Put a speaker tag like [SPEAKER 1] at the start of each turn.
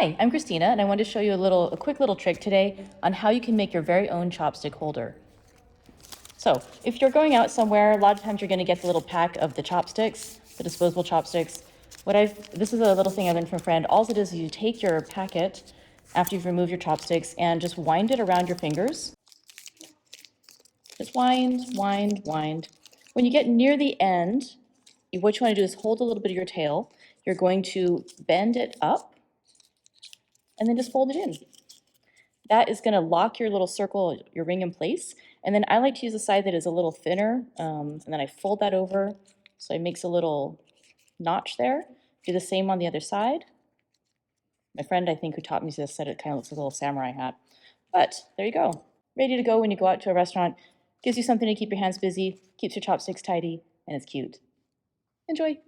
[SPEAKER 1] Hi, I'm Christina, and I wanted to show you a quick little trick today on how you can make your very own chopstick holder. So, if you're going out somewhere, a lot of times you're going to get the little pack of the chopsticks, the disposable chopsticks. This is a little thing I learned from a friend. All it is you take your packet after you've removed your chopsticks and just wind it around your fingers. Just wind, wind, wind. When you get near the end, what you want to do is hold a little bit of your tail. You're going to bend it up and then just fold it in. That is going to lock your little circle, your ring in place. And then I like to use the side that is a little thinner, and then I fold that over so it makes a little notch there. Do the same on the other side. My friend, I think, who taught me this said it kind of looks like a little samurai hat. But there you go. Ready to go when you go out to a restaurant. Gives you something to keep your hands busy, keeps your chopsticks tidy, and it's cute. Enjoy!